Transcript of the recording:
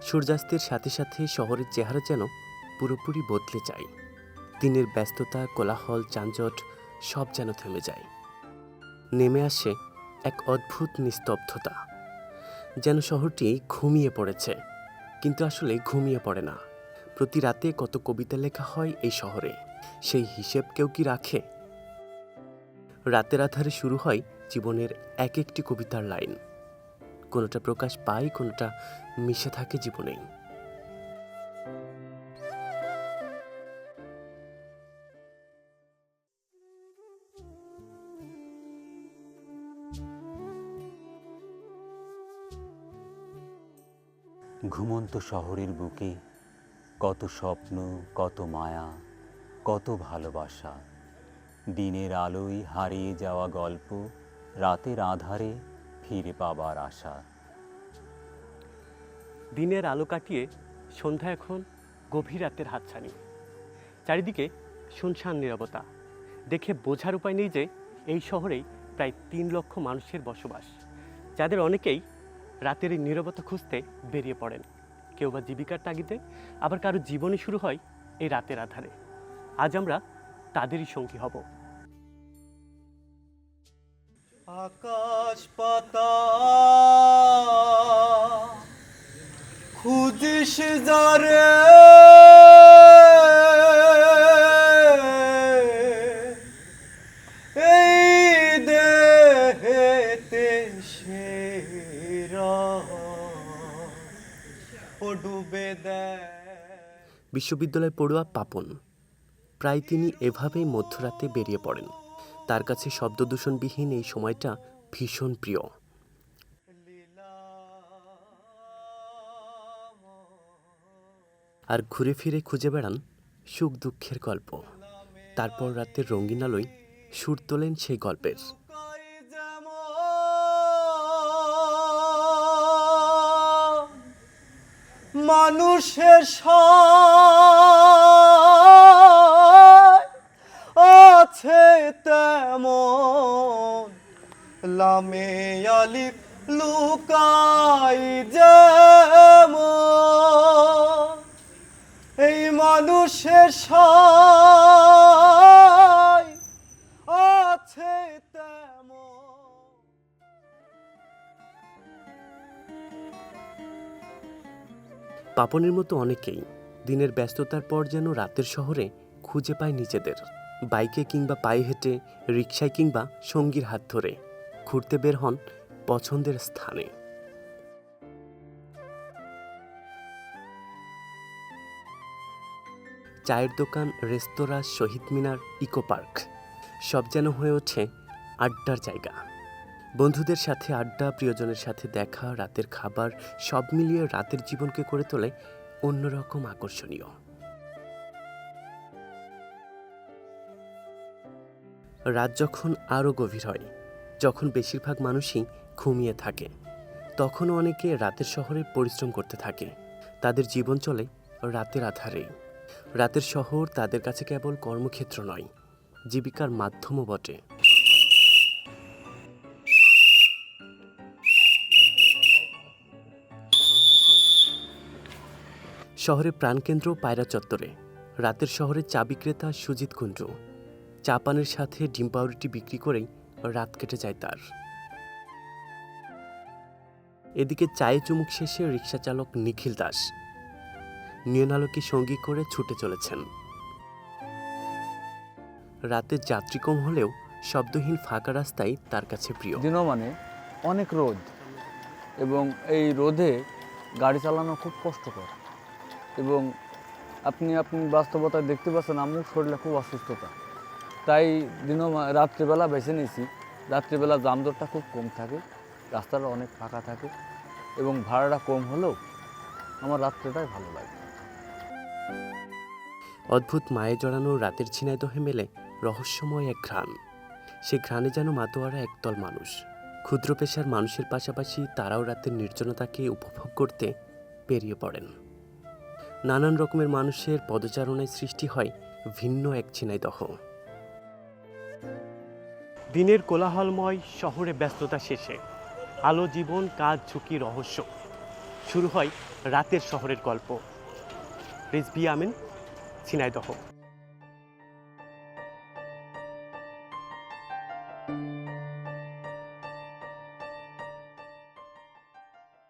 সূর্যাস্তের সাথে সাথে শহরের চেহারা যেন পুরোপুরি বদলে যায়। দিনের ব্যস্ততা, কোলাহল, যানজট সব যেন থেমে যায়। নেমে আসে এক অদ্ভুত নিস্তব্ধতা, যেন শহরটি ঘুমিয়ে পড়েছে, কিন্তু আসলে ঘুমিয়ে পড়ে না। প্রতি রাতে কত কবিতা লেখা হয় এই শহরে, সেই হিসেব কেউ কি রাখে? রাতের আধারে শুরু হয় জীবনের এক একটি কবিতার লাইন, কোনোটা প্রকাশ পায়, কোনোটা মিশে থাকে জীবনেই। ঘুমন্ত শহরের বুকে কত স্বপ্ন, কত মায়া, কত ভালোবাসা। দিনের আলোয় হারিয়ে যাওয়া গল্প, রাতের আধারে ফিরে পাবার আশা। দিনের আলো কাটিয়ে সন্ধ্যা এখন গভীর রাতের হাতছানি। চারিদিকে শুনশান নীরবতা। দেখে বোঝার উপায় নেই যে এই শহরেই প্রায় ৩ লক্ষ মানুষের বসবাস, যাদের অনেকেই রাতের এই নীরবতা খুঁজতে বেরিয়ে পড়েন। কেউ বা জীবিকার তাগিদে, আবার কারো জীবনই শুরু হয় এই রাতের আধারে। আজ আমরা তাদেরই সঙ্গী হব। আকাশ পাতাল খুঁজিস যারে, এই দেহেতে সেরা ও ডুবে দেয়। বিশ্ববিদ্যালয় পড়ুয়া পাপন, প্রায় তিনি এভাবেই মধ্যরাতে বেরিয়ে পড়েন। তার কাছে শব্দদূষণবিহীন এই সময়টা ভীষণ প্রিয়। আর ঘুরে ফিরে খুঁজে বেড়ান সুখ দুঃখের গল্প। তারপর রাতের রঙিন আলোয় সুর তোলেন সেই গল্পের। মানুষের আছে তেমন লামে আলিফ লুকাই যেমন, এই মানুষের আছে তেমন। পাপনের মতো অনেকেই দিনের ব্যস্ততার পর যেন রাতের শহরে খুঁজে পায় নিজেদের। বাইকে কিংবা পায়ে হেঁটে, রিকশায় কিংবা সঙ্গীর হাত ধরে ঘুরতে বের হন পছন্দের স্থানে। চায়ের দোকান, রেস্তোরাঁ, শহীদ মিনার, ইকো পার্ক সব যেন হয়ে ওঠে আড্ডার জায়গা। বন্ধুদের সাথে আড্ডা, প্রিয়জনের সাথে দেখা, রাতের খাবার সব মিলিয়ে রাতের জীবনকে করে তোলে অন্যরকম আকর্ষণীয়। রাত যখন আরও গভীর হয়, যখন বেশিরভাগ মানুষই ঘুমিয়ে থাকে, তখনও অনেকে রাতের শহরে পরিশ্রম করতে থাকে। তাদের জীবন চলে রাতের আধারেই। রাতের শহর তাদের কাছে কেবল কর্মক্ষেত্র নয়, জীবিকার মাধ্যমও বটে। শহরের প্রাণকেন্দ্র পায়রা চত্বরে রাতের শহরের চা বিক্রেতা সুজিত কুণ্ডু চা পানের সাথে ডিম পাউরুটি বিক্রি করেই রাত কেটে যায় তার। এদিকে চায়ে চুমুক শেষে রিকশা চালক নিখিল দাস নিয়নালোকে সঙ্গী করে ছুটে চলেছেন। রাতে যাত্রী কম হলেও শব্দহীন ফাঁকা রাস্তাই তার কাছে প্রিয়। দিনমানে অনেক রোদ, এবং এই রোদে গাড়ি চালানো খুব কষ্টকর, এবং আপনি বাস্তবতায় দেখতে পাচ্ছেন আমার শরীরে খুব অসুস্থতা। তাই রাত্রিবেলা বেছে নিয়েছি। রাত্রিবেলা যানজটটা খুব কম থাকে, রাস্তাটা অনেক ফাঁকা থাকে, এবং ভাড়াটা কম হলেও আমার রাত্রিটাই ভালো লাগে। অদ্ভুত মায়ে জড়ানো রাতের ঝিনাইদহে মেলে রহস্যময় এক ঘ্রাণ। সে ঘ্রাণে যেন মাতোয়ারা একদল মানুষ। ক্ষুদ্র পেশার মানুষের পাশাপাশি তারাও রাতের নির্জনতাকে উপভোগ করতে বেরিয়ে পড়েন। নানান রকমের মানুষের পদচারণায় সৃষ্টি হয় ভিন্ন এক ঝিনাইদহ। দিনের কোলাহলময় শহরে ব্যস্ততা শেষে আলো, জীবন, কাজ, ঝুঁকি, রহস্য শুরু হয় রাতের শহরের গল্প। রিজভী আমিন, ঝিনাইদহ।